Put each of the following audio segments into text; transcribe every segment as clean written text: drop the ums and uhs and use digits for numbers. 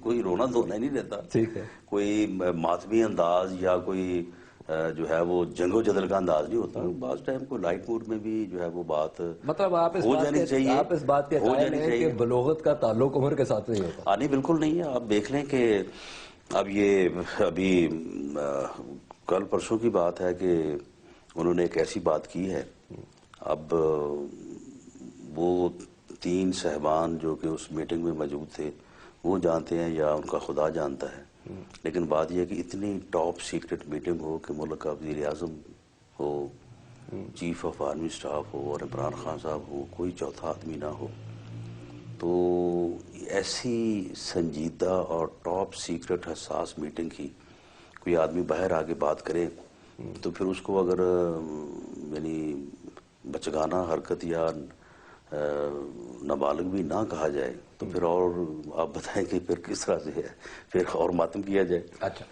کوئی رونا دھونا ہی نہیں رہتا. ٹھیک ہے. کوئی ماتمی انداز یا کوئی جو ہے وہ جنگ و جدل کا انداز نہیں ہوتا. بعض ٹائم کو لائٹ موڈ میں بھی جو ہے وہ بات مطلب آپ ہو جانی چاہیے. آپ اس بات کے قائل ہیں کہ بلوغت کا تعلق عمر کے ساتھ نہیں ہوتا؟ نہیں بالکل نہیں ہے. آپ دیکھ لیں کہ اب یہ ابھی کل پرسوں کی بات ہے کہ انہوں نے ایک ایسی بات کی ہے. اب وہ 3 صاحبان جو کہ اس میٹنگ میں موجود تھے وہ جانتے ہیں یا ان کا خدا جانتا ہے. لیکن بات یہ ہے کہ اتنی ٹاپ سیکرٹ میٹنگ ہو کہ ملک کا وزیر اعظم ہو, چیف آف آرمی اسٹاف ہو اور عمران خان صاحب ہو, کوئی چوتھا آدمی نہ ہو. تو ایسی سنجیدہ اور ٹاپ سیکرٹ حساس میٹنگ کی کوئی آدمی باہر آگے بات کرے تو پھر اس کو اگر یعنی بچگانہ حرکت یا نابالغ بھی نہ کہا جائے تو پھر اور آپ بتائیں کہ پھر کس طرح سے ہے, پھر اور ماتم کیا جائے. اچھا,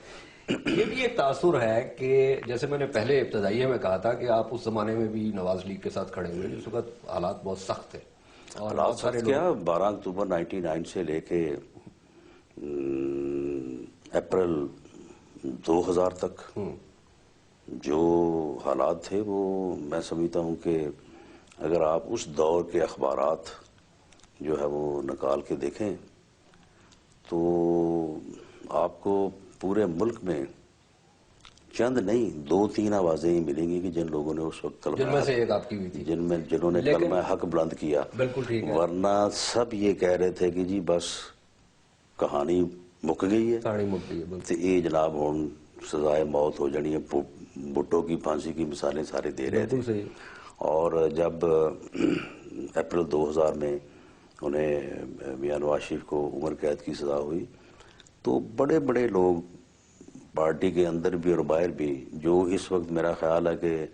یہ بھی ایک تاثر ہے کہ جیسے میں نے پہلے ابتدائیے میں کہا تھا کہ آپ اس زمانے میں بھی نواز لیگ کے ساتھ کھڑے ہوئے جس وقت حالات بہت سخت تھے. اور حالات سخت کیا, 12 اکتوبر 99 سے لے کے اپریل 2000 تک جو حالات تھے وہ میں سمجھتا ہوں کہ اگر آپ اس دور کے اخبارات جو ہے وہ نکال کے دیکھیں تو آپ کو پورے ملک میں چند نہیں 2-3 آوازیں ہی ملیں گی کہ جن لوگوں نے اس وقت جن میں سے ایک آپ کی بھی تھی, جنہوں نے کلمہ حق بلند کیا. بالکل ٹھیک ہے. ورنہ سب یہ کہہ رہے تھے کہ جی بس کہانی مک گئی ہے, کہانی مک گئی ہے. تو یہ جناب ہوں سزائے موت ہو جانی ہے. بھٹو کی پھانسی کی مثالیں سارے دے رہے تھے. اور جب اپریل 2000 میں انہیں میاں نواز شریف کو عمر قید کی سزا ہوئی تو بڑے بڑے لوگ پارٹی کے اندر بھی اور باہر بھی, جو اس وقت میرا خیال ہے کہ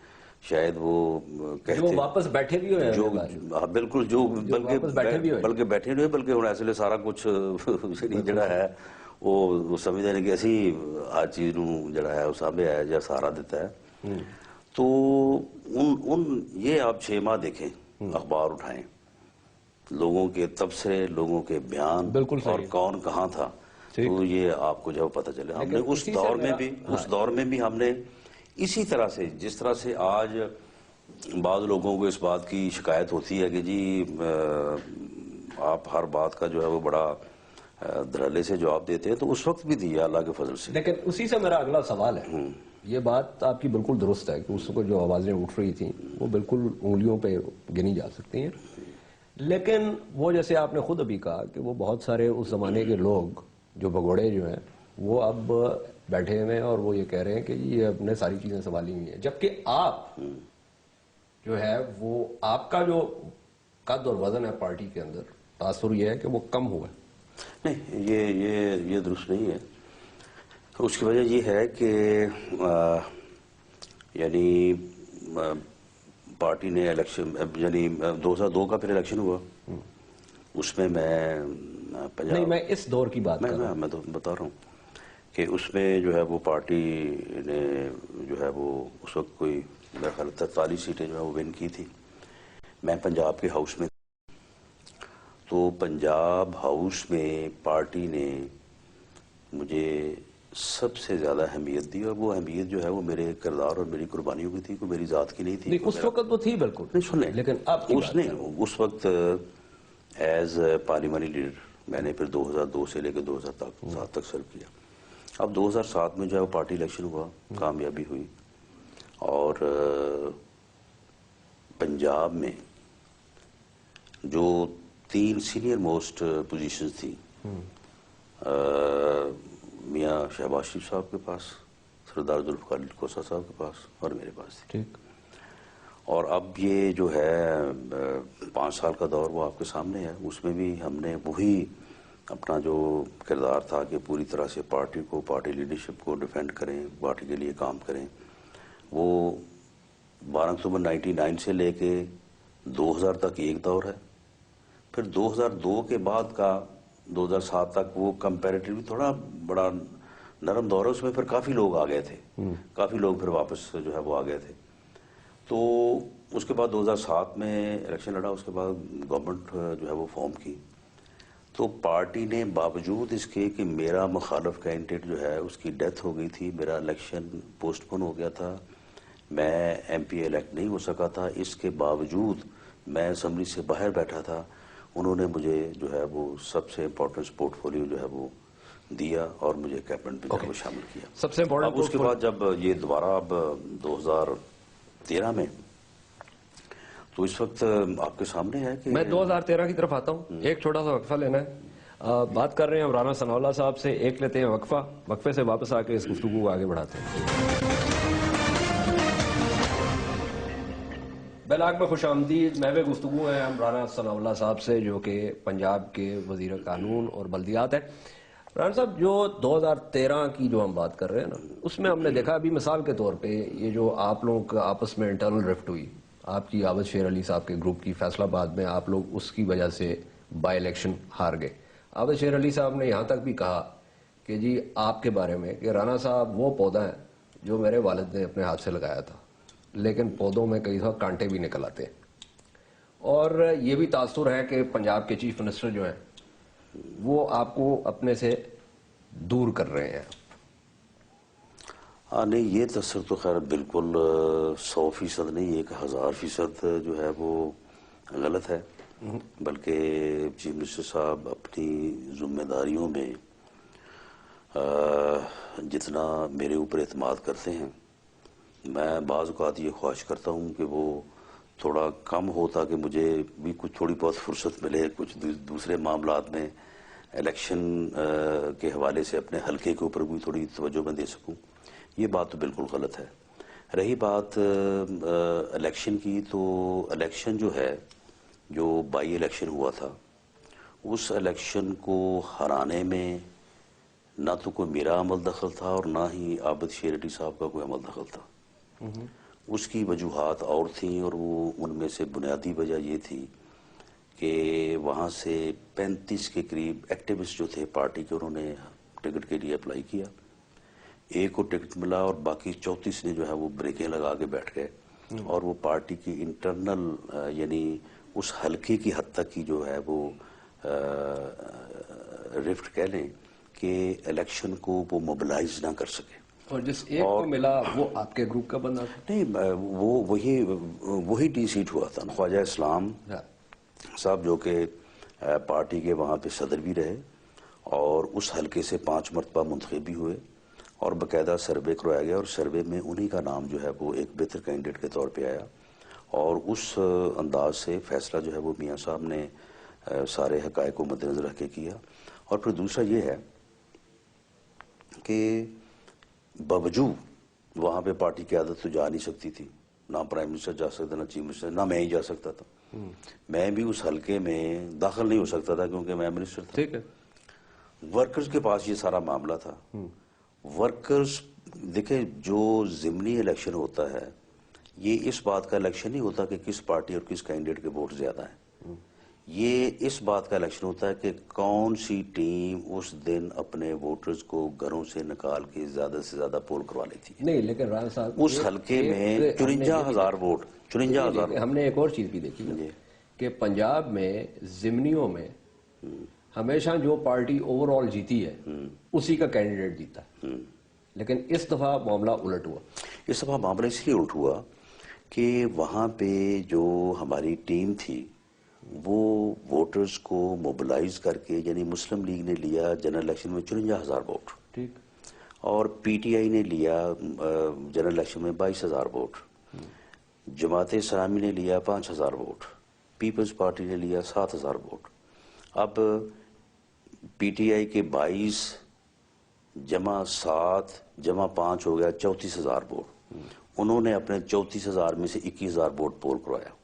شاید وہ کہتے جو واپس بیٹھے بھی ہوئے جو بالکل جو بلکہ بیٹھے ہوئے بلکہ ہوں ایسے سارا کچھ جڑا ہے وہ سمجھتے ہیں کہ اسی ہر چیز جڑا ہے وہ سامنے آیا یا سہارا دیتا ہے. تو یہ آپ 6 ماہ دیکھیں, اخبار اٹھائیں, لوگوں کے تبصرے, لوگوں کے بیان اور کون کہاں تھا, تو یہ آپ کو جب پتہ چلے. ہم نے اس دور میں بھی ہم نے اسی طرح سے, جس طرح سے آج بعض لوگوں کو اس بات کی شکایت ہوتی ہے کہ جی آپ ہر بات کا جو ہے وہ بڑا دھڑلے سے جواب دیتے ہیں, تو اس وقت بھی دیا اللہ کے فضل سے. لیکن اسی سے میرا اگلا سوال ہے, یہ بات آپ کی بالکل درست ہے کہ اس کو جو آوازیں اٹھ رہی تھیں وہ بالکل انگلیوں پہ گنی جا سکتی ہیں. لیکن وہ جیسے آپ نے خود ابھی کہا کہ وہ بہت سارے اس زمانے کے لوگ جو بگوڑے جو ہیں وہ اب بیٹھے ہوئے ہیں اور وہ یہ کہہ رہے ہیں کہ یہ اب نے ساری چیزیں سنبھالی ہوئی ہیں, جبکہ آپ جو ہے وہ آپ کا جو قد اور وزن ہے پارٹی کے اندر, تاثر یہ ہے کہ وہ کم ہوا ہے. نہیں, یہ درست نہیں ہے. اس کی وجہ یہ ہے کہ یعنی پارٹی نے الیکشن یعنی 2002 کا پھر الیکشن ہوا, اس میں نہیں میں اس دور کی بات کر رہا ہوں. میں تو بتا رہا ہوں کہ اس میں جو ہے وہ پارٹی نے جو ہے وہ اس وقت کوئی میرا خیال 43 سیٹیں جو ہے وہ ون کی تھی. میں پنجاب کے ہاؤس میں, تو پنجاب ہاؤس میں پارٹی نے مجھے سب سے زیادہ اہمیت دی, اور وہ اہمیت جو ہے وہ میرے کردار اور میری قربانیوں کی تھی, کوئی میری ذات کی نہیں تھی. اس وقت وہ تھی بالکل نہیں, سنیں, لیکن اس وقت ایز پارلیمانی لیڈر میں نے پھر 2002 سے لے کے 2007 تک سرو کیا. اب 2007 میں جو ہے وہ پارٹی الیکشن ہوا, کامیابی ہوئی, اور پنجاب میں جو 3 سینئر موسٹ پوزیشنز تھی, میاں شہباز شریف صاحب کے پاس, سردار ذوالفقار علی کوسہ صاحب کے پاس اور میرے پاس تھی. اور اب یہ جو ہے 5 سال کا دور وہ آپ کے سامنے ہے. اس میں بھی ہم نے وہی اپنا جو کردار تھا کہ پوری طرح سے پارٹی کو, پارٹی لیڈرشپ کو ڈیفینڈ کریں, پارٹی کے لیے کام کریں. وہ 12 اکتوبر 99 سے لے کے 2000 تک ایک دور ہے, پھر 2002 کے بعد کا 2007 تک وہ کمپیریٹیولی تھوڑا بڑا نرم دور ہے. اس میں پھر کافی لوگ آ گئے تھے, کافی لوگ پھر واپس جو ہے وہ آ گئے تھے. تو اس کے بعد 2007 میں الیکشن لڑا, اس کے بعد گورنمنٹ جو ہے وہ فارم کی. تو پارٹی نے باوجود اس کے کہ میرا مخالف کینڈیڈیٹ جو ہے اس کی ڈیتھ ہو گئی تھی، میرا الیکشن پوسٹ پون ہو گیا تھا، میں ایم پی الیکٹ نہیں ہو سکا تھا، اس کے باوجود میں اسمبلی سے باہر بیٹھا تھا، انہوں نے مجھے جو ہے وہ سب سے امپورٹنٹ پورٹ فولیو جو ہے وہ دیا اور مجھے کیبنٹ میں جو ہے وہ شامل کیا۔ سب سے امپورٹنٹ اب اس کے بعد جب یہ دوبارہ اب 2013 میں، تو اس وقت آپ کے سامنے ہے کہ میں 2013 کی طرف آتا ہوں، ایک چھوٹا سا وقفہ لینا ہے۔ بات کر رہے ہیں رانا ثناء اللہ صاحب سے، ایک لیتے ہیں وقفہ، وقفے سے واپس آ کے اس گفتگو کو آگے بڑھاتے ہیں۔ بیلاگ میں خوش آمدید، محو گفتگو ہے ہم رانا ثناء اللہ صاحب سے جو کہ پنجاب کے وزیر قانون اور بلدیات ہیں۔ رانا صاحب، جو 2013 کی جو ہم بات کر رہے ہیں نا، اس میں ہم نے دیکھا ابھی مثال کے طور پہ یہ جو آپ لوگوں کا آپس میں انٹرنل رفٹ ہوئی، آپ کی عابد شیر علی صاحب کے گروپ کی، فیصلہ آباد میں آپ لوگ اس کی وجہ سے بائی الیکشن ہار گئے۔ عابد شیر علی صاحب نے یہاں تک بھی کہا کہ جی آپ کے بارے میں کہ رانا صاحب وہ پودا ہے جو میرے والد نے اپنے ہاتھ سے لگایا تھا، لیکن پودوں میں کئی دفعہ کانٹے بھی نکل آتے ہیں۔ اور یہ بھی تاثر ہے کہ پنجاب کے چیف منسٹر جو ہیں وہ آپ کو اپنے سے دور کر رہے ہیں۔ ہاں نہیں، یہ تاثر تو خیر بالکل 100% نہیں، 1000% جو ہے وہ غلط ہے، بلکہ چیف منسٹر صاحب اپنی ذمہ داریوں میں جتنا میرے اوپر اعتماد کرتے ہیں، میں بعض اوقات یہ خواہش کرتا ہوں کہ وہ تھوڑا کم ہو تاکہ مجھے بھی کچھ تھوڑی بہت فرصت ملے، کچھ دوسرے معاملات میں الیکشن کے حوالے سے اپنے حلقے کے اوپر بھی تھوڑی توجہ میں دے سکوں۔ یہ بات تو بالکل غلط ہے۔ رہی بات الیکشن کی، تو الیکشن جو ہے، جو بائی الیکشن ہوا تھا، اس الیکشن کو ہرانے میں نہ تو کوئی میرا عمل دخل تھا اور نہ ہی عابد شیر علی صاحب کا کوئی عمل دخل تھا۔ اس کی وجوہات اور تھیں، اور وہ ان میں سے بنیادی وجہ یہ تھی کہ وہاں سے 35 کے قریب ایکٹیوسٹ جو تھے پارٹی کے، انہوں نے ٹکٹ کے لیے اپلائی کیا، ایک کو ٹکٹ ملا اور باقی 34 نے جو ہے وہ بریکیں لگا کے بیٹھ گئے، اور وہ پارٹی کی انٹرنل یعنی اس حلقے کی حد تک کی جو ہے وہ رفٹ کہہ لیں کہ الیکشن کو وہ موبلائز نہ کر سکے۔ اور جس ایک کو ملا وہ آپ کے گروپ کا بندہ تھا؟ نہیں، وہی ڈی سیٹ ہوا تھا، خواجہ اسلام صاحب، جو کہ پارٹی کے وہاں پہ صدر بھی رہے اور اس حلقے سے 5 مرتبہ منتخب بھی ہوئے، اور باقاعدہ سروے کروایا گیا، اور سروے میں انہی کا نام جو ہے وہ ایک بہتر کینڈیڈیٹ کے طور پہ آیا، اور اس انداز سے فیصلہ جو ہے وہ میاں صاحب نے سارے حقائق کو مد نظر رکھ کے کیا۔ اور پھر دوسرا یہ ہے کہ باوجود وہاں پہ پارٹی کی قیادت تو جا نہیں سکتی تھی، نہ پرائم منسٹر جا سکتا، نہ چیف منسٹر، نہ میں ہی جا سکتا تھا، میں بھی اس حلقے میں داخل نہیں ہو سکتا تھا کیونکہ میں منسٹر تھا۔ ٹھیک ہے۔ ورکرز کے پاس یہ سارا معاملہ تھا۔ ورکرز دیکھیں، جو ضمنی الیکشن ہوتا ہے، یہ اس بات کا الیکشن نہیں ہوتا کہ کس پارٹی اور کس کینڈیڈیٹ کے ووٹ زیادہ ہیں، یہ اس بات کا الیکشن ہوتا ہے کہ کون سی ٹیم اس دن اپنے ووٹرز کو گھروں سے نکال کے زیادہ سے زیادہ پول کروا لیتی ہے۔ نہیں، لیکن رانا صاحب اس حلقے میں 54,000 ووٹ، 54,000 ہم نے ایک اور چیز بھی دیکھی نا کہ پنجاب میں ضمنیوں میں ہمیشہ جو پارٹی اوور آل جیتی ہے اسی کا کینڈیڈیٹ جیتا ہے، لیکن اس دفعہ معاملہ الٹ ہوا۔ اس دفعہ معاملہ اس لیے الٹ ہوا کہ وہاں پہ جو ہماری ٹیم تھی وہ ووٹرز کو موبلائز کر کے، یعنی مسلم لیگ نے لیا جنرل الیکشن میں 54,000 ووٹ، ٹھیک، اور پی ٹی آئی نے لیا جنرل الیکشن میں 22,000 ووٹ، جماعت اسلامی نے لیا 5,000 ووٹ، پیپلز پارٹی نے لیا 7,000 ووٹ۔ اب پی ٹی آئی کے 22 جمع 7 جمع 5 ہو گیا 34,000 ووٹ، انہوں نے اپنے 34,000 میں سے 21,000 ووٹ پول کروایا،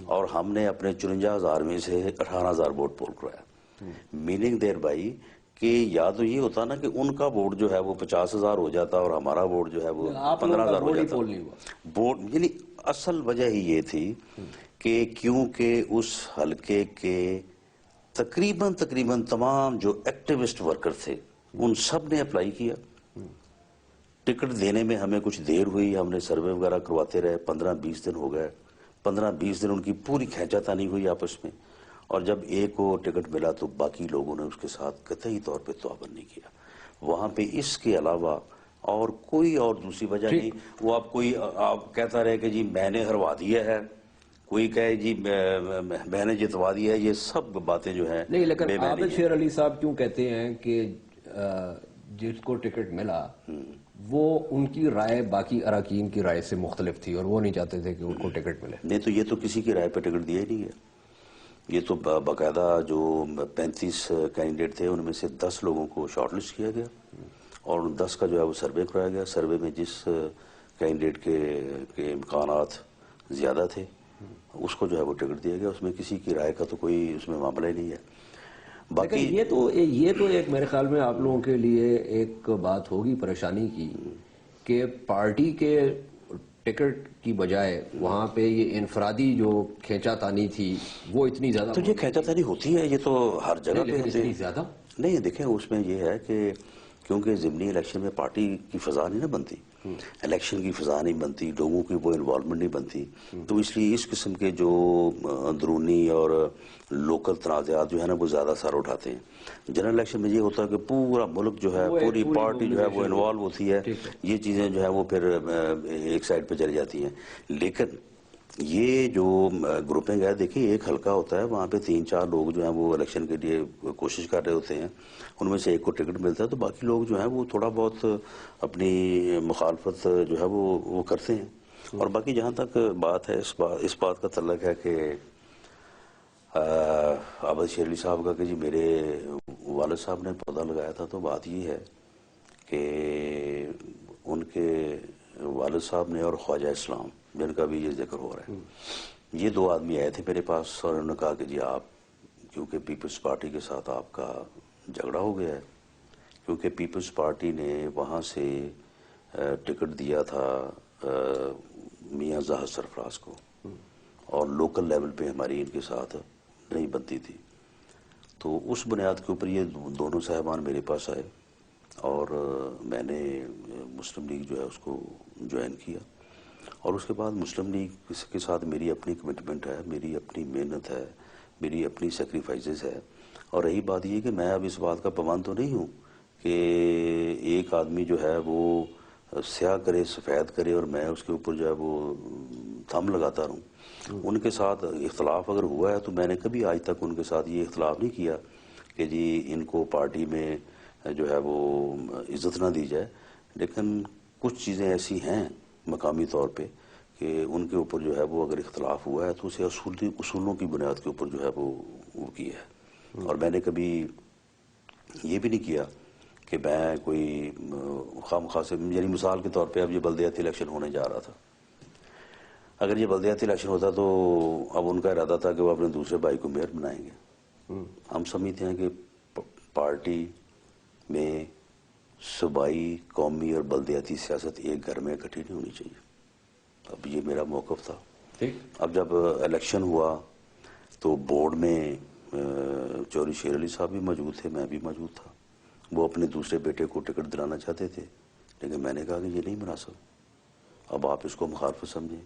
اور ہم نے اپنے 54,000 میں سے 18,000 ووٹ پول کروایا۔ میننگ دیر بائی کہ یا تو یہ ہوتا نا کہ ان کا ووٹ جو ہے وہ 50,000 ہو جاتا اور ہمارا ووٹ جو ہے وہ 15,000 ہو جاتا۔ ووٹ یعنی اصل وجہ ہی یہ تھی کہ کیونکہ اس حلقے کے تقریباً تمام جو ایکٹیوسٹ ورکر تھے ان سب نے اپلائی کیا۔ ٹکٹ دینے میں ہمیں کچھ دیر ہوئی، ہم نے سروے وغیرہ کرواتے رہے، 15-20 دن ہو گئے، 15-20 دن ان کی پوری کھینچا تانی ہوئی آپس میں، اور جب ایک کو ٹکٹ ملا تو باقی لوگوں نے اس کے ساتھ قطعی طور پہ تعاون نہیں کیا. وہاں پہ اس کے علاوہ اور کوئی اور دوسری وجہ نہیں. وہ آپ کہتا رہے کہ جی میں نے ہروا دیا ہے, کوئی کہے جی میں نے جتوا دیا ہے, یہ سب باتیں جو ہیں نہیں. لیکن بے معنی عابد ہیں. شیر علی صاحب کیوں کہتے ہیں کہ جس کو ٹکٹ ملا وہ ان کی رائے باقی اراکین کی رائے سے مختلف تھی اور وہ نہیں چاہتے تھے کہ ان کو ٹکٹ ملے؟ نہیں تو یہ تو کسی کی رائے پہ ٹکٹ دیا ہی نہیں ہے. یہ تو باقاعدہ جو 35 کینڈیڈیٹ تھے ان میں سے 10 لوگوں کو شارٹ لسٹ کیا گیا اور ان 10 کا جو ہے وہ سروے کرایا گیا. سروے میں جس کینڈیڈیٹ کے امکانات زیادہ تھے اس کو جو ہے وہ ٹکٹ دیا گیا. اس میں کسی کی رائے کا تو کوئی اس میں معاملہ ہی نہیں ہے. باقی یہ تو ایک میرے خیال میں آپ لوگوں کے لیے ایک بات ہوگی پریشانی کی کہ پارٹی کے ٹکٹ کی بجائے وہاں پہ یہ انفرادی جو کھینچا تانی تھی وہ اتنی زیادہ. تو یہ کھینچا تانی ہوتی ہے, یہ تو ہر جگہ پہ ہوتی ہے. اتنی زیادہ نہیں, دیکھیں اس میں یہ ہے کہ کیونکہ ضمنی الیکشن میں پارٹی کی فضا نہیں نہ بنتی, الیکشن کی فضا نہیں بنتی, لوگوں کی وہ انوالومنٹ نہیں بنتی, تو اس لیے اس قسم کے جو اندرونی اور لوکل تنازعات جو ہے نا وہ زیادہ سر اٹھاتے ہیں. جنرل الیکشن میں یہ ہوتا ہے کہ پورا ملک جو ہے, پوری پارٹی جو ہے وہ انوالو ہوتی ہے, یہ چیزیں جو ہے وہ پھر ایک سائڈ پہ چلی جاتی ہیں. لیکن یہ جو گروپنگ ہے, دیکھیں ایک حلقہ ہوتا ہے, وہاں پہ 3-4 لوگ جو ہیں وہ الیکشن کے لیے کوشش کر رہے ہوتے ہیں, ان میں سے ایک کو ٹکٹ ملتا ہے تو باقی لوگ جو ہیں وہ تھوڑا بہت اپنی مخالفت جو ہے وہ کرتے ہیں. اور باقی جہاں تک بات ہے اس بات کا تعلق ہے کہ عابد شیر علی صاحب کا کہ جی میرے والد صاحب نے پودا لگایا تھا, تو بات یہ ہے کہ ان کے والد صاحب نے اور خواجہ اسلام جن کا بھی یہ ذکر ہو رہا ہے, یہ 2 آدمی آئے تھے میرے پاس اور انہوں نے کہا کہ جی آپ کیونکہ پیپلز پارٹی کے ساتھ آپ کا جھگڑا ہو گیا ہے, کیونکہ پیپلز پارٹی نے وہاں سے ٹکٹ دیا تھا میاں زاہد سرفراز کو اور لوکل لیول پہ ہماری ان کے ساتھ نہیں بنتی تھی. تو اس بنیاد کے اوپر یہ دونوں صاحبان میرے پاس آئے اور میں نے مسلم لیگ جو ہے اس کو جوائن کیا. اور اس کے بعد مسلم لیگ کے ساتھ میری اپنی کمٹمنٹ ہے, میری اپنی محنت ہے, میری اپنی سیکریفائسز ہے. اور رہی بات یہ کہ میں اب اس بات کا پابند تو نہیں ہوں کہ ایک آدمی جو ہے وہ سیاہ کرے سفید کرے اور میں اس کے اوپر جو ہے وہ تھم لگاتا رہوں. ان کے ساتھ اختلاف اگر ہوا ہے تو میں نے کبھی آج تک ان کے ساتھ یہ اختلاف نہیں کیا کہ جی ان کو پارٹی میں جو ہے وہ عزت نہ دی جائے. لیکن کچھ چیزیں ایسی ہیں مقامی طور پہ کہ ان کے اوپر جو ہے وہ اگر اختلاف ہوا ہے تو اسے اصولوں کی بنیاد کے اوپر جو ہے وہ کیا ہے. اور میں نے کبھی یہ بھی نہیں کیا کہ میں کوئی خواہ سے, یعنی مثال کے طور پہ اب یہ بلدیاتی الیکشن ہونے جا رہا تھا, اگر یہ بلدیاتی الیکشن ہوتا تو اب ان کا ارادہ تھا کہ وہ اپنے دوسرے بھائی کو میئر بنائیں گے. ہم سمجھتے ہیں کہ پارٹی میں صوبائی, قومی اور بلدیاتی سیاست ایک گھر میں اکٹھی نہیں ہونی چاہیے. اب یہ میرا موقف تھا. اب جب الیکشن ہوا تو بورڈ میں چوری شیر علی صاحب بھی موجود تھے, میں بھی موجود تھا. وہ اپنے دوسرے بیٹے کو ٹکٹ دلانا چاہتے تھے لیکن میں نے کہا کہ یہ نہیں مناسب, اب آپ اس کو مخالفت سمجھیں.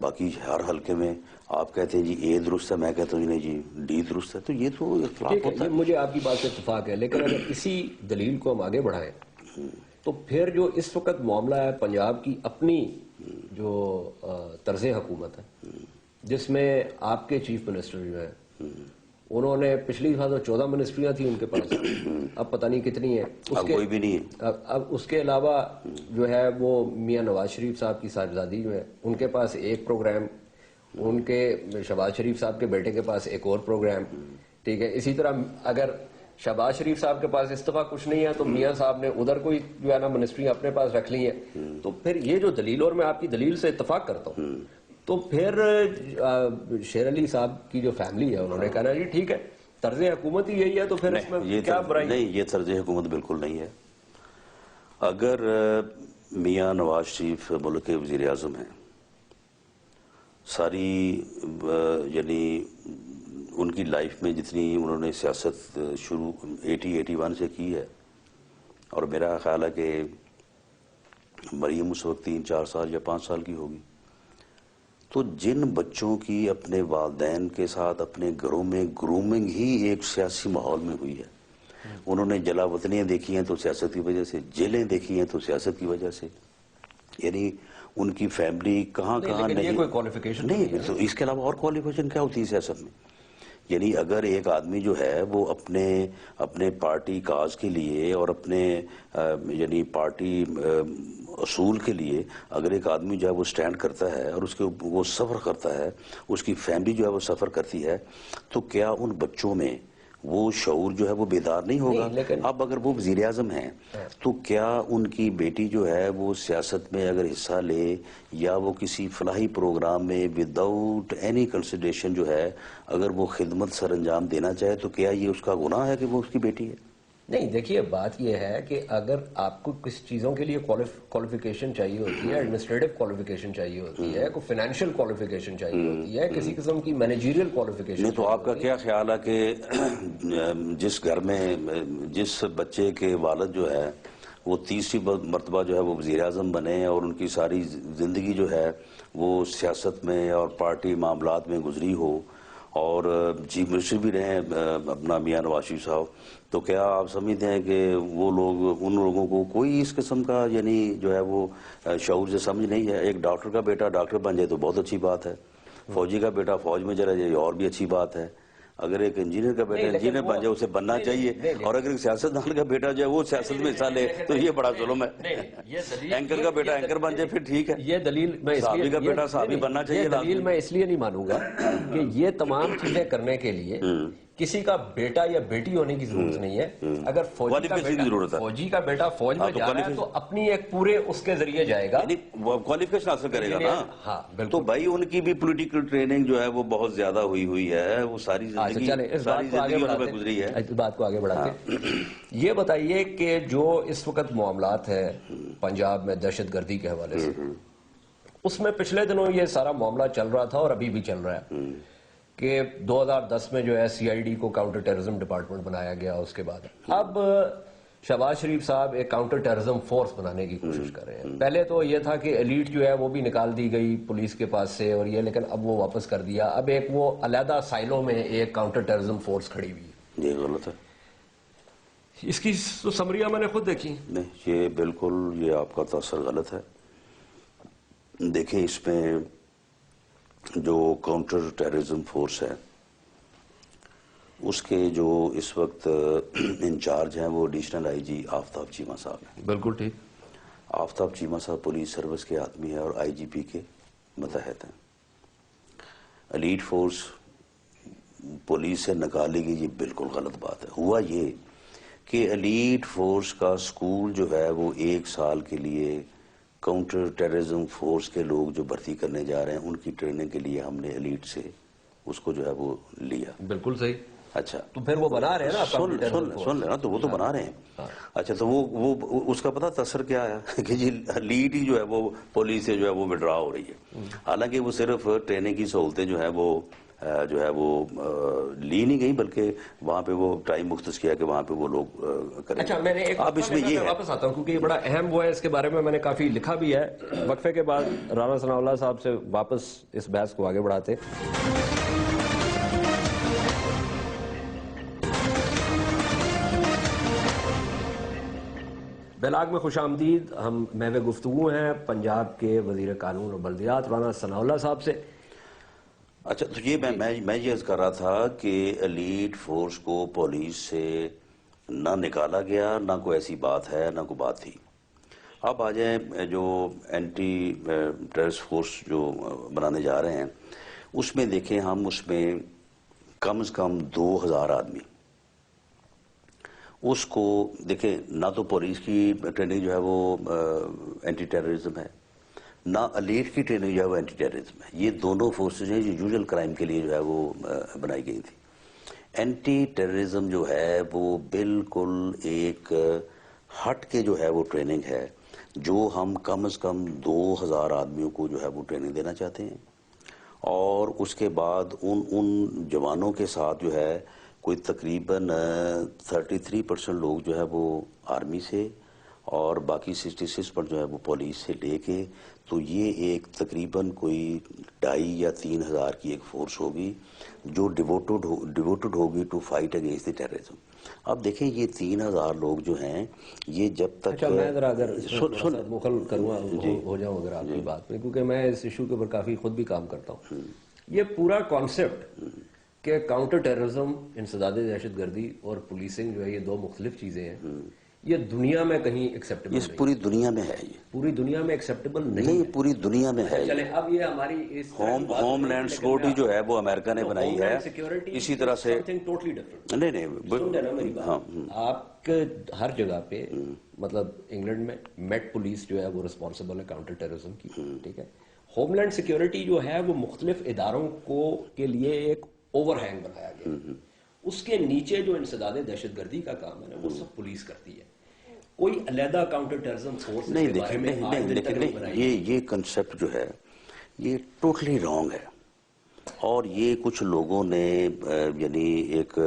باقی ہر حلقے میں آپ کہتے ہیں جی اے درست ہے, میں کہتا ہوں نہیں جی ڈی درست ہے, تو یہ تو اختلاف ہوتا ہے. مجھے آپ کی بات سے اتفاق ہے, لیکن اگر اسی دلیل کو ہم آگے بڑھائیں تو پھر جو اس وقت معاملہ ہے پنجاب کی اپنی جو طرز حکومت ہے جس میں آپ کے چیف منسٹر جو ہیں انہوں نے پچھلی دفعہ تو 14 منسٹریاں تھیں ان کے پاس, اب پتہ نہیں کتنی ہیں, اب کوئی بھی نہیں ہے. اب اس کے علاوہ جو ہے وہ میاں نواز شریف صاحب کی صاحبزادی جو ہے ان کے پاس ایک پروگرام, ان کے شہباز شریف صاحب کے بیٹے کے پاس ایک اور پروگرام, ٹھیک ہے. اسی طرح اگر شہباز شریف صاحب کے پاس اس دفعہ کچھ نہیں ہے تو میاں صاحب نے ادھر کوئی جو ہے نا منسٹری اپنے پاس رکھ لی ہیں. تو پھر یہ جو دلیل, اور میں آپ کی دلیل سے اتفاق کرتا ہوں, تو پھر شیر علی صاحب کی جو فیملی ہے انہوں نے کہا جی ٹھیک ہے طرز حکومت ہی یہی ہے تو پھر اس میں کیا برائی؟ نہیں, یہ طرز حکومت بالکل نہیں ہے. اگر میاں نواز شریف ملک کے وزیر اعظم ہیں, ساری یعنی ان کی لائف میں جتنی انہوں نے سیاست شروع 80-81 سے کی ہے, اور میرا خیال ہے کہ مریم اس وقت 3-4 سال یا 5 سال کی ہوگی, تو جن بچوں کی اپنے والدین کے ساتھ اپنے گھروں میں گرومنگ ہی ایک سیاسی ماحول میں ہوئی ہے، انہوں نے جلا وطنیاں دیکھی ہیں تو سیاست کی وجہ سے، جیلیں دیکھی ہیں تو سیاست کی وجہ سے، یعنی ان کی فیملی کہاں کہاں لیکن یہ نہیں، کوئی qualification نہیں تو اس کے علاوہ اور کوالیفیکیشن کیا ہوتی ہے سیاست میں؟ یعنی اگر ایک آدمی جو ہے وہ اپنے پارٹی کاز کے لیے اور اپنے یعنی پارٹی اصول کے لیے اگر ایک آدمی جو ہے وہ سٹینڈ کرتا ہے اور اس کے وہ سفر کرتا ہے، اس کی فیملی جو ہے وہ سفر کرتی ہے، تو کیا ان بچوں میں وہ شعور جو ہے وہ بیدار نہیں ہوگا؟ اب اگر وہ وزیر اعظم ہیں تو کیا ان کی بیٹی جو ہے وہ سیاست میں اگر حصہ لے یا وہ کسی فلاحی پروگرام میں وداؤٹ اینی کنسیڈریشن جو ہے اگر وہ خدمت سر انجام دینا چاہے تو کیا یہ اس کا گناہ ہے کہ وہ اس کی بیٹی ہے؟ نہیں، دیکھیے بات یہ ہے کہ اگر آپ کو کس چیزوں کے لیے کوالیفیکیشن چاہیے ہوتی ہے، ایڈمنسٹریٹو کوالیفیکیشن چاہیے ہوتی ہے، کوئی فائنینشیل کوالیفیکیشن چاہیے ہوتی ہے، کسی قسم کی مینیجریل کوالیفیکیشن. نہیں تو آپ کا کیا خیال ہے کہ جس گھر میں جس بچے کے والد جو ہے وہ تیسری مرتبہ جو ہے وہ وزیر اعظم بنے اور ان کی ساری زندگی جو ہے وہ سیاست میں اور پارٹی معاملات میں گزری ہو اور چیف منسٹر بھی رہے اپنا میاں نواز شریف صاحب، تو کیا آپ سمجھتے ہیں کہ وہ لوگ ان لوگوں کو کوئی اس قسم کا یعنی جو ہے وہ شعور سے سمجھ نہیں ہے؟ ایک ڈاکٹر کا بیٹا ڈاکٹر بن جائے تو بہت اچھی بات ہے، فوجی کا بیٹا فوج میں چلا جائے اور بھی اچھی بات ہے، اگر ایک انجینئر کا بیٹا انجینئر بن جائے اسے بننا چاہیے، اور اگر ایک سیاستدان کا بیٹا جو ہے وہ سیاست میں حصہ لے تو یہ بڑا ظلم ہے. اینکر کا بیٹا اینکر بن جائے پھر ٹھیک ہے، یہ دلیل میں صحافی کا بیٹا صحافی بننا چاہیے. یہ دلیل میں اس لیے نہیں مانوں گا کہ یہ تمام چیزیں کرنے کے لیے کسی کا بیٹا یا بیٹی ہونے کی ضرورت نہیں ہے. اگر فوجی کا بیٹا فوج میں جا رہا ہے تو اپنی ایک پورے اس کے ذریعے جائے گا، کوالیفیکیشن حاصل کرے گا نا. ہاں بالکل. تو بھائی ان کی بھی پولیٹیکل ٹریننگ جو ہے وہ بہت زیادہ ہوئی ہے، وہ ساری زندگی میں گزری ہے. اس بات کو آگے بڑھاتے یہ بتائیے کہ جو اس وقت معاملات ہیں پنجاب میں دہشت گردی کے حوالے سے، اس میں پچھلے دنوں یہ سارا معاملہ چل رہا تھا اور ابھی بھی چل رہا ہے کہ 2010 میں جو ہے سی آئی ڈی کو کاؤنٹر ٹیررزم ڈپارٹمنٹ بنایا گیا. اس کے بعد اب شہباز شریف صاحب ایک کاؤنٹر ٹیررزم فورس بنانے کی کوشش کر رہے ہیں. پہلے تو یہ تھا کہ ایلیٹ جو ہے وہ بھی نکال دی گئی پولیس کے پاس سے اور یہ، لیکن اب وہ واپس کر دیا. اب ایک وہ علیحدہ سائلوں میں ایک کاؤنٹر ٹیررزم فورس کھڑی ہوئی ہے. یہ غلط ہے. اس کی تو سمریاں میں نے خود دیکھی. نہیں، یہ بالکل یہ آپ کا تاثر غلط ہے. دیکھیں اس میں جو کاؤنٹر ٹیررزم فورس ہے اس کے جو اس وقت انچارج ہیں وہ ایڈیشنل آئی جی آفتاب چیمہ صاحب ہیں. بالکل ٹھیک. آفتاب چیمہ صاحب پولیس سروس کے آدمی ہیں اور آئی جی پی کے متحد ہیں. ایلیٹ فورس پولیس سے نکالی گئی، یہ بالکل غلط بات ہے. ہوا یہ کہ ایلیٹ فورس کا سکول جو ہے وہ 1 سال کے لیے کاؤنٹر ٹیررزم فورس کے لوگ جو بھرتی کرنے جا رہے ہیں ان کی ٹریننگ کے لیے ہم نے ایلیٹ سے اس کو جو ہے وہ لیا. بالکل صحیح. اچھا تو پھر وہ بنا رہے ہیں نا، سن لینا، تو وہ تو بنا رہے ہیں. اچھا تو وہ اس کا پتہ تاثر کیا ہے کہ جی لیڈ ہی جو ہے وہ پولیس سے جو ہے وہ وڈرا ہو رہی ہے. حالانکہ وہ صرف ٹریننگ کی سہولتیں جو ہے وہ لی نہیں گئی، بلکہ وہاں پہ وہ ٹائم مختص کیا کہ وہاں پہ وہ لوگ کریں. اچھا میں نے ایک اب اس میں یہ ہے، واپس آتا ہوں کیونکہ یہ بڑا اہم وہ ہے، اس کے بارے میں نے کافی لکھا بھی ہے. وقفے کے بعد رانا ثناء اللہ صاحب سے واپس اس بحث کو آگے بڑھاتے. بیلاگ میں خوش آمدید. ہم محو گفتگو ہیں پنجاب کے وزیر قانون اور بلدیات رانا ثناء اللہ صاحب سے. اچھا تو یہ میں یہ عرض کر رہا تھا کہ ایلیٹ فورس کو پولیس سے نہ نکالا گیا، نہ کوئی ایسی بات ہے، نہ کوئی بات تھی. اب آ جائیں جو اینٹی ٹیررسٹ فورس جو بنانے جا رہے ہیں اس میں دیکھیں ہم اس میں کم از کم 2000 آدمی اس کو دیکھیں. نہ تو پولیس کی ٹریننگ جو ہے وہ اینٹی ٹیررزم ہے، نہ ایلیٹ کی ٹریننگ جو ہے وہ اینٹی ٹیررزم ہے. یہ دونوں فورسز ہیں جو یوزول کرائم کے لیے جو ہے وہ بنائی گئی تھی. اینٹی ٹیررزم جو ہے وہ بالکل ایک ہٹ کے جو ہے وہ ٹریننگ ہے جو ہم کم از کم 2000 آدمیوں کو جو ہے وہ ٹریننگ دینا چاہتے ہیں. اور اس کے بعد ان جوانوں کے ساتھ جو ہے کوئی تقریباً 33% لوگ جو ہے وہ آرمی سے اور باقی 66 پر جو ہے وہ پولیس سے لے کے، تو یہ ایک تقریباً کوئی 2,500 یا 3,000 کی ایک فورس ہوگی جو ڈیووٹڈ ہوگی to fight against the terrorism. اب دیکھیں یہ 3,000 لوگ جو ہیں یہ جب تک... اچھا میں ذرا اگر اس میں تھوڑا سا مخل کروں ہو جاؤں اگر آپ کی بات میں، کیونکہ میں اس ایشو کے اوپر کافی خود بھی کام کرتا ہوں. یہ پورا کانسیپٹ کہ کاؤنٹر ٹیررزم، انسداد دہشت گردی اور پولیسنگ جو ہے یہ دو مختلف چیزیں ہیں، یہ دنیا میں کہیں ایکسیپٹیبل نہیں. پوری دنیا میں ہے، یہ پوری دنیا میں ایکسیپٹیبل نہیں ہے. پوری دنیا میں ہے. چلیں اب یہ ہماری اس ہوم لینڈ سیکورٹی جو ہے وہ امریکہ نے بنائی ہے اسی طرح سے. Totally different. نہیں میری بات، آپ کے ہر جگہ پہ مطلب انگلینڈ میں میٹ پولیس جو ہے وہ ریسپانسبل ہے کاؤنٹر ٹیررزم کی، ٹھیک ہے. ہوم لینڈ سیکورٹی جو ہے وہ مختلف اداروں کے لیے ایک اوور ہینگ بنایا گیا. اس کے نیچے جو انسداد دہشت گردی کا کام ہے نا وہ سب پولیس کرتی ہے. کوئی علیحدہ کاؤنٹر ٹیررزم فورس نہیں. دیکھیں یہ کنسیپٹ جو ہے یہ ٹوٹلی رانگ ہے، اور یہ کچھ لوگوں نے یعنی ایک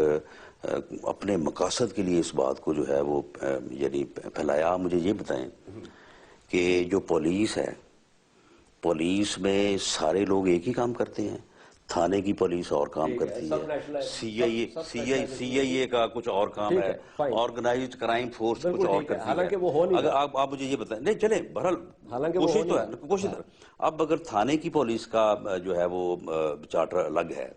اپنے مقاصد کے لیے اس بات کو جو ہے وہ یعنی پھیلایا. مجھے یہ بتائیں کہ جو پولیس ہے، پولیس میں سارے لوگ ایک ہی کام کرتے ہیں؟ تھانے کی پولیس اور کام کرتی ہے، سی آئی اے کا کچھ اور کام ہے، آرگنائزڈ کرائم فورس کچھ اور کرتی ہے. اگر آپ مجھے یہ بتائیں، نہیں چلیں بہرحال کوشش تو ہے، کوشش. اب اگر تھانے کی پولیس کا جو ہے وہ چارٹر الگ ہے،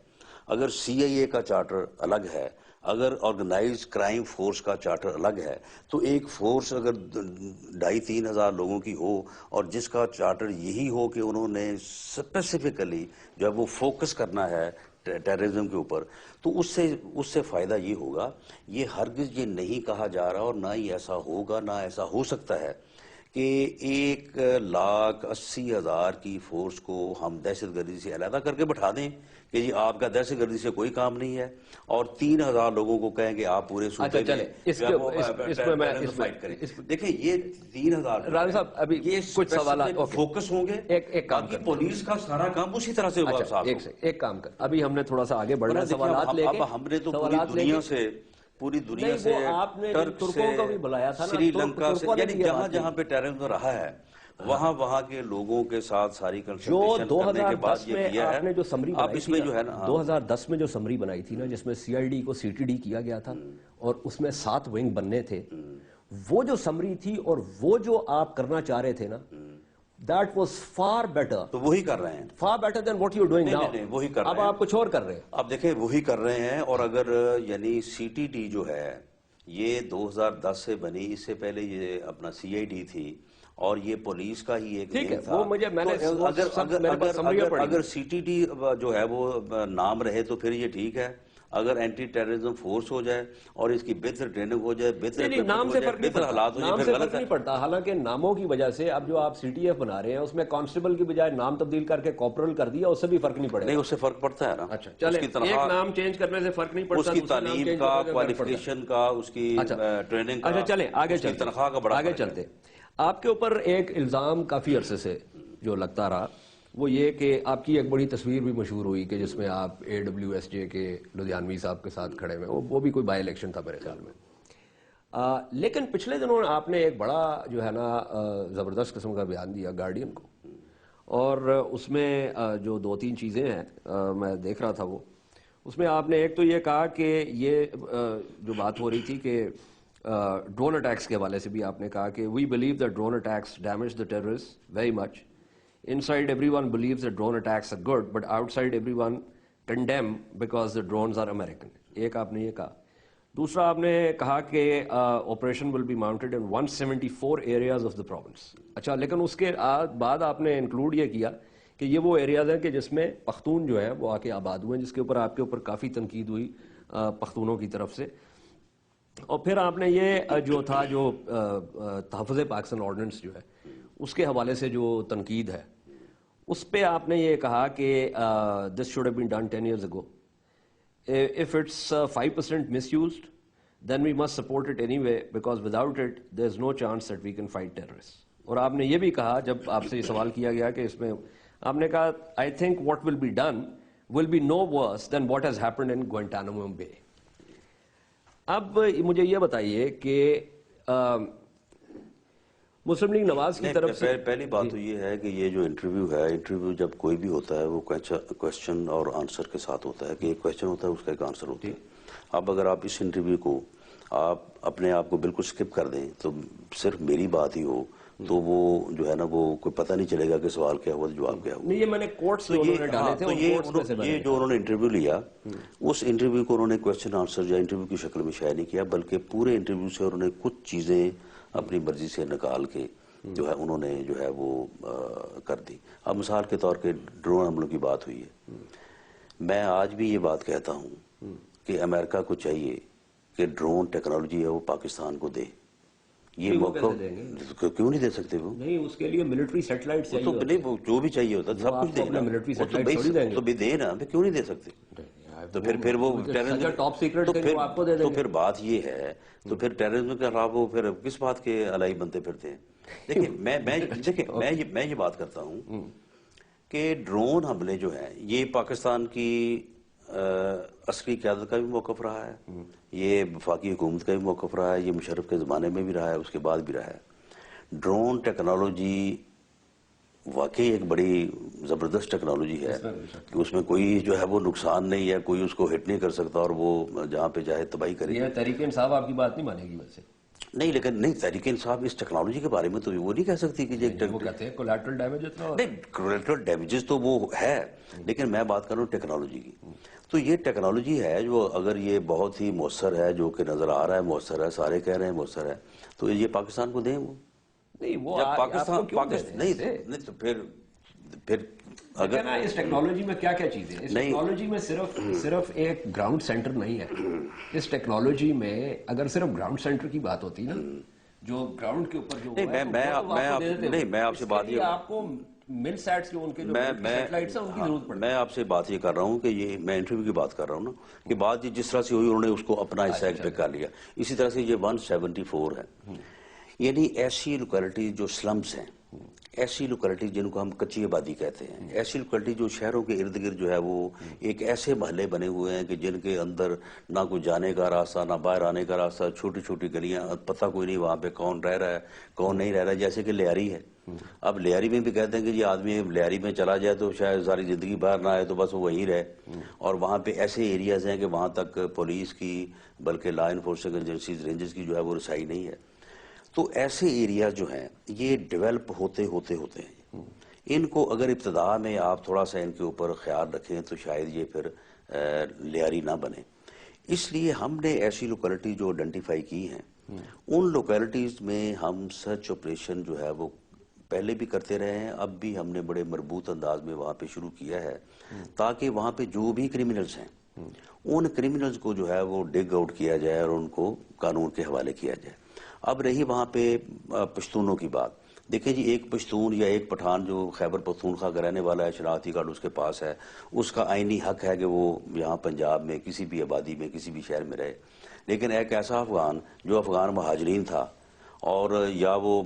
اگر سی آئی اے کا چارٹر الگ ہے، اگر آرگنائزڈ کرائم فورس کا چارٹر الگ ہے، تو ایک فورس اگر 2,500-3,000 لوگوں کی ہو اور جس کا چارٹر یہی ہو کہ انہوں نے اسپیسیفکلی جو ہے وہ فوکس کرنا ہے ٹیررزم کے اوپر، تو اس سے فائدہ یہ ہوگا. یہ ہرگز یہ نہیں کہا جا رہا اور نہ ہی ایسا ہوگا، نہ ایسا ہو سکتا ہے کہ 1,80,000 کی فورس کو ہم دہشت گردی سے علیحدہ کر کے بٹھا دیں کہ جی آپ کا دہشت گردی سے کوئی کام نہیں ہے، اور 3,000 لوگوں کو کہیں کہ آپ پورے صوبے میں فائٹ کریں. دیکھیں یہ 3,000 رانا صاحب ابھی کچھ سوالات فوکس ہوں گے، باقی پولیس کا سارا کام اسی طرح سے ایک کام کر. ابھی ہم نے تھوڑا سا آگے بڑھنا سوالات لے کے، ہم نے تو پوری دنیا سے ٹرک سے سری لنکا سے، یعنی جہاں جہاں پہ ٹیررزم رہا ہے وہاں کے لوگوں کے ساتھ ساری کنسلٹیشن کرنے کے بعد یہ کیا ہے. اب اس میں جو ہے نا 2010 میں جو سمری بنائی تھی نا، جس میں سی آئی ڈی کو سی ٹی ڈی کیا گیا تھا اور اس میں 7 ونگ بننے تھے، وہ جو سمری تھی اور وہ جو آپ کرنا چاہ رہے تھے نا، that was far better. تو وہی کر رہے ہیں، far better than what you're doing now. وہی کر رہے ہیں. اب آپ کچھ اور کر رہے ہیں. اب دیکھیں وہی کر رہے ہیں. اور اگر یعنی سی ٹی ڈی جو ہے یہ 2010 سے بنی، اس سے پہلے یہ اپنا سی آئی ڈی تھی اور یہ پولیس کا ہی ایک ٹھیک ہے. وہ مجھے میں نے اگر سی ٹی ڈی جو ہے وہ نام رہے تو پھر یہ ٹھیک ہے. اگر اینٹی ٹیررزم فورس ہو جائے اور اس کی بہتر ٹریننگ ہو جائے، بہتر حالات ہو جائے، پھر غلط نہیں پڑتا. حالانکہ ناموں کی وجہ سے اب جو آپ سی ٹی ایف بنا رہے ہیں اس میں کانسٹیبل کی بجائے نام تبدیل کر کے کارپورل کر دیا، اس سے بھی فرق نہیں پڑے. نہیں اس سے فرق پڑتا ہے نا. اچھا چلیں، ایک نام چینج کرنے سے فرق نہیں پڑتا، اس کی تعلیم کا، کوالیفیکیشن کا، اس کی ٹریننگ کا. اچھا چلیں آگے چلتے، تنخواہ کا بڑا آگے چلتے. آپ کے اوپر ایک الزام کافی عرصے سے جو لگتا رہا وہ یہ کہ آپ کی ایک بڑی تصویر بھی مشہور ہوئی کہ جس میں آپ اے ڈبلیو ایس جے کے لدھیانوی صاحب کے ساتھ کھڑے ہوئے، وہ بھی کوئی بائی الیکشن تھا میرے خیال میں. لیکن پچھلے دنوں آپ نے ایک بڑا جو ہے نا زبردست قسم کا بیان دیا گارڈین کو، اور اس میں جو 2-3 چیزیں ہیں میں دیکھ رہا تھا، وہ اس میں آپ نے ایک تو یہ کہا کہ یہ جو بات ہو رہی تھی کہ ڈرون اٹیکس کے حوالے سے بھی آپ نے کہا کہ we believe that drone attacks damage the terrorist very much. Inside everyone believes that drone attacks are good, but outside everyone condemn because the drones are American. ایک آپ نے یہ کہا. دوسرا آپ نے کہا کہ operation will be mounted in 174 areas of the province. اچھا، لیکن اس کے بعد آپ نے انکلوڈ یہ کیا کہ یہ وہ ایریاز ہیں کہ جس میں پختون جو ہے وہ آ کے آباد ہوئے ہیں، جس کے اوپر آپ کے اوپر کافی تنقید ہوئی پختونوں کی طرف سے. اور پھر آپ نے یہ جو تھا جو تحفظ پاکستان آرڈیننس جو ہے اس کے حوالے سے جو تنقید ہے، اس پہ آپ نے یہ کہا کہ this should have been done 10 years ago. If it's 5% misused, then we must support it anyway because without it there's no chance that we can fight terrorists. اور آپ نے یہ بھی کہا جب آپ سے یہ سوال کیا گیا کہ اس میں آپ نے کہا I think what will be done will be no worse than what has happened in Guantanamo Bay. اب مجھے یہ بتائیے کہ مسلم لیگ نواز کی طرف سے پہلی بات تو یہ ہے کہ یہ جو انٹرویو ہے، انٹرویو جب کوئی بھی ہوتا ہے وہ کویشچن اور آنسر کے ساتھ ہوتا ہے، کہ ایک کویشچن ہوتا ہے اس کا ایک آنسر ہوتا ہے. اب اگر آپ اس انٹرویو کو آپ اپنے آپ کو بالکل سکپ کر دیں تو صرف میری بات ہی ہو تو وہ جو ہے نا وہ کوئی پتہ نہیں چلے گا کہ سوال کیا ہوا جواب کیا ہوا. یہ میں نے کوٹس جو انہوں نے ڈالے تھے یہ جو انہوں نے انٹرویو لیا اس انٹرویو کو انہوں نے کویشچن آنسر یا انٹرویو کی شکل میں شائع نہیں کیا، بلکہ پورے انٹرویو سے انہوں نے کچھ چیزیں اپنی مرضی سے نکال کے جو ہے انہوں نے جو ہے وہ کر دی. اب مثال کے طور پہ ڈرون حملوں کی بات ہوئی ہے، میں آج بھی یہ بات کہتا ہوں کہ امریکہ کو چاہیے کہ ڈرون ٹیکنالوجی ہے وہ پاکستان کو دے. یہ موقع کیوں نہیں دے سکتے وہ؟ نہیں، اس کے لیے ملٹری سیٹلائٹ چاہیے، نہیں وہ جو بھی چاہیے ہوتا سب کچھ دے نا، تو بھی دے نا، کیوں نہیں دے سکتے؟ تو پھر وہ ٹاپ سیکرٹ تو پھر بات یہ ہے، تو پھر ٹیررزم کے خلاف وہ پھر کس بات کے الائی بنتے پھرتے ہیں؟ دیکھیں میں یہ بات کرتا ہوں کہ ڈرون حملے جو ہیں یہ پاکستان کی عسکری قیادت کا بھی موقف رہا ہے، یہ وفاقی حکومت کا بھی موقف رہا ہے، یہ مشرف کے زمانے میں بھی رہا ہے، اس کے بعد بھی رہا ہے. ڈرون ٹیکنالوجی واقعی ایک بڑی زبردست ٹیکنالوجی ہے کہ اس میں کوئی جو ہے وہ نقصان نہیں ہے، کوئی اس کو ہٹ نہیں کر سکتا اور وہ جہاں پہ جائے تباہی کرے. یہ تحریک انصاف آپ کی بات نہیں مانے گی ویسے. نہیں، لیکن نہیں، تحریک انصاف اس ٹیکنالوجی کے بارے میں تو وہ نہیں کہہ سکتی کہ وہ کہتے ہیں کولیٹرل ڈیمیج اتنا نہیں، کولیٹرل ڈیمیجز تو وہ ہے، لیکن میں بات کر رہا ہوں ٹیکنالوجی کی. تو یہ ٹیکنالوجی ہے جو اگر یہ بہت ہی مؤثر ہے، جو کہ نظر آ رہا ہے مؤثر ہے، سارے کہہ رہے ہیں مؤثر ہے، تو یہ پاکستان کو دیں وہ. نہیں، وہ پاکستان نہیں تو پھر اگر اس ٹیکنالوجی میں کیا کیا چیزیں ہیں؟ اس ٹیکنالوجی میں صرف ایک گراؤنڈ سینٹر نہیں ہے. اس ٹیکنالوجی میں اگر صرف گراؤنڈ سینٹر کی بات ہوتی نا، جو گراؤنڈ کے اوپر جو میں آپ سے بات یہ آپ کو مل سیٹس جو ان کے سیٹلائٹس ہیں ان کی ضرورت پڑتی ہے. میں آپ سے بات یہ کر رہا ہوں کہ یہ میں انٹرویو کی بات کر رہا ہوں نا کہ بات جس طرح سے ہوئی انہوں نے اس کو اپنا حصہ پہ کر لیا. اسی طرح سے یہ 174 ہے، یعنی ایسی لوکیلٹی جو سلمز ہیں، ایسی لوکیلٹی جن کو ہم کچی آبادی کہتے ہیں، ایسی لوکیلٹی جو شہروں کے ارد گرد جو ہے وہ ایک ایسے محلے بنے ہوئے ہیں کہ جن کے اندر نہ کوئی جانے کا راستہ نہ باہر آنے کا راستہ، چھوٹی چھوٹی گلیاں، پتہ کوئی نہیں وہاں پہ کون رہ رہا ہے کون نہیں رہ رہا ہے. جیسے کہ لیاری ہے، اب لیاری میں بھی کہتے ہیں کہ یہ آدمی لیاری میں چلا جائے تو شاید ساری زندگی باہر نہ آئے تو بس وہ وہیں رہے. اور وہاں پہ ایسے ایریاز ہیں کہ وہاں تک پولیس کی بلکہ لا انفورسنگ ایجنسیز رینجز کی جو ہے وہ رسائی نہیں ہے. تو ایسے ایریاز جو ہیں یہ ڈیولپ ہوتے ہیں، ان کو اگر ابتدا میں آپ تھوڑا سا ان کے اوپر خیال رکھیں تو شاید یہ پھر لیاری نہ بنے. اس لیے ہم نے ایسی لوکیلٹی جو آئیڈینٹیفائی کی ہیں ان لوکیلٹیز میں ہم سرچ آپریشن جو ہے وہ پہلے بھی کرتے رہے ہیں، اب بھی ہم نے بڑے مربوط انداز میں وہاں پہ شروع کیا ہے تاکہ وہاں پہ جو بھی کرمنلز ہیں ان کرمنلز کو جو ہے وہ ڈگ آؤٹ کیا جائے اور ان کو قانون کے حوالے کیا جائے. اب رہی وہاں پہ پشتونوں کی بات، دیکھیں جی ایک پشتون یا ایک پٹھان جو خیبر پختونخوا کا رہنے والا ہے، شناختی کارڈ اس کے پاس ہے، اس کا آئینی حق ہے کہ وہ یہاں پنجاب میں کسی بھی آبادی میں کسی بھی شہر میں رہے. لیکن ایک ایسا افغان جو افغان مہاجرین تھا اور یا وہ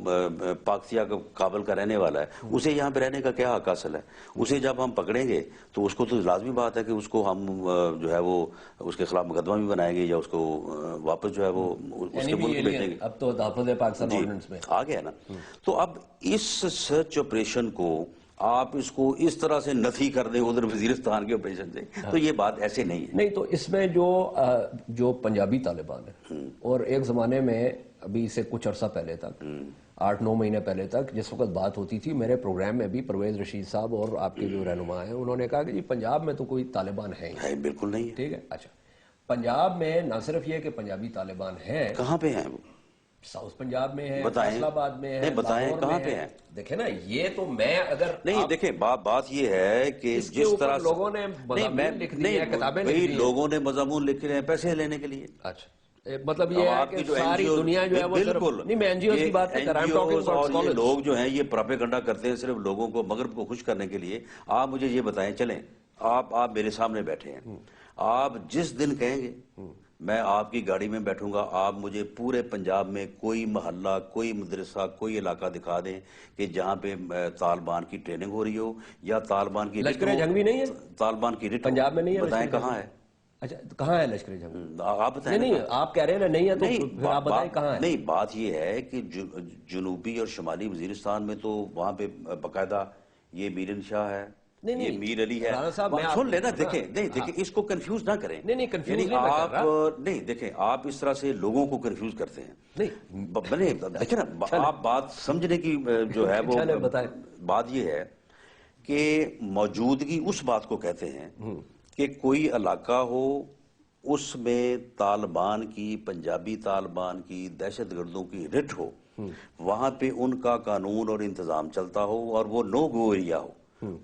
پاکستیا کابل کا رہنے والا ہے، اسے یہاں پہ رہنے کا کیا حق حاصل ہے؟ اسے جب ہم پکڑیں گے تو اس کو تو لازمی بات ہے کہ اس کو ہم جو ہے وہ اس کے خلاف مقدمہ بھی بنائیں گے یا اس کو واپس جو ہے وہ اس کے ملک بھیجیں گے. اب تو تحفظ پاکستان آرڈیننس میں آ گیا نا. تو اب اس سرچ آپریشن کو آپ اس کو اس طرح سے نفی کر دیں ادھر وزیرستان کے آپریشن سے، تو یہ بات ایسے نہیں ہے. نہیں، تو اس میں جو پنجابی طالبان ہیں اور ایک زمانے میں ابھی سے کچھ عرصہ پہلے تک 8-9 مہینے پہلے تک جس وقت بات ہوتی تھی میرے پروگرام میں بھی پرویز رشید صاحب اور آپ کے جو رہنما ہیں انہوں نے کہا کہ جی پنجاب میں تو کوئی طالبان ہے ہی بالکل نہیں ہے. ٹھیک ہے، اچھا پنجاب میں نہ صرف یہ کہ پنجابی طالبان ہیں، کہاں پہ ہیں وہ؟ ساؤتھ پنجاب میں ہے، فیصل آباد میں ہے، بتائیں کہاں پہ ہیں؟ دیکھیں نا یہ تو میں اگر نہیں دیکھیں بات یہ ہے کہ جس طرح لوگوں نے مضامین لکھ دی ہیں، کتابیں لکھ دی ہیں، لوگوں نے مضامین لکھ رہے ہیں پیسے لینے کے لیے. اچھا مطلب یہ ہے کہ ساری دنیا جو ہے وہ بالکل نہیں، میں این جی اوز کی بات کر رہا ہوں، اور یہ لوگ جو ہیں یہ پراپیگنڈا کرتے ہیں صرف لوگوں کو مغرب کو خوش کرنے کے لیے. آپ مجھے یہ بتائیں، چلیں آپ میرے سامنے بیٹھے ہیں، آپ جس دن کہیں گے میں آپ کی گاڑی میں بیٹھوں گا، آپ مجھے پورے پنجاب میں کوئی محلہ کوئی مدرسہ کوئی علاقہ دکھا دیں کہ جہاں پہ طالبان کی ٹریننگ ہو رہی ہو یا طالبان کی لشکر جنگ بھی نہیں ہے طالبان کی پنجاب میں نہیں ہے، بتائیں کہاں ہے؟ اچھا کہاں ہے لشکر جنگ؟ آپ بتائیں. نہیں آپ کہہ رہے ہیں نا نہیں ہے تو پھر آپ بتائیں کہاں ہے. نہیں بات یہ ہے کہ جنوبی اور شمالی وزیرستان میں تو وہاں پہ باقاعدہ یہ میر شاہ ہے, یہ میر علی ہے. سن لینا, دیکھیں اس کو کنفیوز نہ کریں. نہیں کنفیوز یعنی نہیں آپ کر رہا. نہیں دیکھیں, آپ اس طرح سے لوگوں کو کنفیوز کرتے ہیں. نہیں دیکھیں نا, آپ بات سمجھنے کی جو ہے وہ بات یہ ہے کہ موجودگی اس بات کو کہتے ہیں کہ کوئی علاقہ ہو اس میں طالبان کی, پنجابی طالبان کی, دہشت گردوں کی رٹ ہو, وہاں پہ ان کا قانون اور انتظام چلتا ہو اور وہ نو گو ایریا ہو,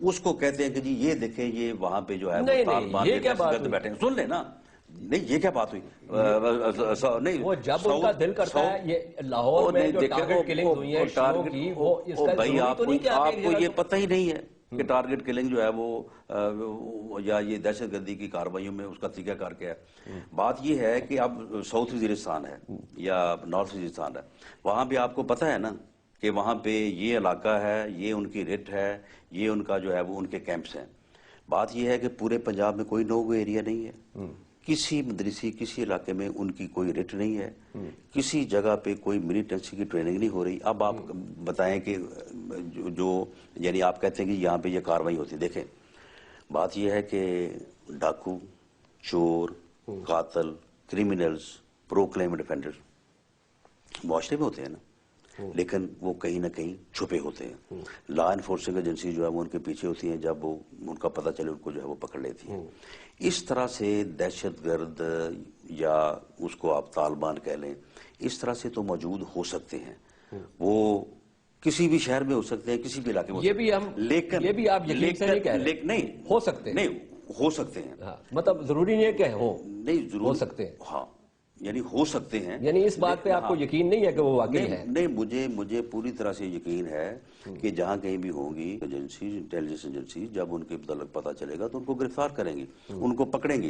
اس کو کہتے ہیں کہ جی یہ دیکھیں یہ وہاں پہ جو ہے وہ طالبان کے دہشت گرد بیٹھے ہیں. سن لیں نا, نہیں یہ کیا بات ہوئی, نہیں وہ جب ان کا دل کرتا ہے یہ لاہور میں جو ٹارگٹ کلنگ ہوئی ہیں شیعوں کی, وہ اس کا ضروری تو نہیں کہ آپ کو یہ پتہ ہی نہیں ہے کہ ٹارگٹ کلنگ جو ہے وہ یا یہ دہشت گردی کی کارروائیوں میں اس کا طریقہ کار کیا ہے. بات یہ ہے کہ اب ساؤتھ وزیرستان ہے یا نارتھ وزیرستان ہے, وہاں بھی آپ کو پتہ ہے نا کہ وہاں پہ یہ علاقہ ہے, یہ ان کی رٹ ہے, یہ ان کا جو ہے وہ ان کے کیمپس ہیں. بات یہ ہے کہ پورے پنجاب میں کوئی نو گو ایریا نہیں ہے, کسی مدرسی کسی علاقے میں ان کی کوئی رٹ نہیں ہے, کسی جگہ پہ کوئی ملیٹنسی کی ٹریننگ نہیں ہو رہی. اب آپ بتائیں کہ جو یعنی آپ کہتے ہیں کہ یہاں پہ یہ کاروائی ہوتی ہے. دیکھیں بات یہ ہے کہ ڈاکو, چور, قاتل, کریمنلز, پروکلیم ڈیفینڈر معاشرے میں ہوتے ہیں نا, لیکن وہ کہیں نہ کہیں چھپے ہوتے ہیں. لا انفورسنگ ایجنسی جو ہے وہ ان کے پیچھے ہوتی ہیں, جب وہ ان کا پتہ چلے ان کو جو ہے وہ پکڑ لیتی ہیں. اس طرح سے دہشت گرد یا اس کو آپ طالبان کہہ لیں, اس طرح سے تو موجود ہو سکتے ہیں. وہ کسی بھی شہر میں ہو سکتے ہیں, کسی بھی علاقے میں ہو سکتے ہیں, لیکن یہ بھی آپ یقین سے نہیں کہہ رہے. نہیں ہو سکتے ہیں, نہیں ہو سکتے ہیں, مطلب ضروری نہیں ہے کہ نہیں ضرور ہو سکتے ہیں. ہاں یعنی ہو سکتے ہیں, یعنی اس بات پہ آپ کو یقین نہیں ہے کہ وہ واقعی ہے. نہیں مجھے پوری طرح سے یقین ہے کہ جہاں کہیں بھی ہوں گی ایجنسی, انٹیلیجنس ایجنسی, جب ان کے متعلق پتہ چلے گا تو ان کو گرفتار کریں گی, ان کو پکڑیں گی.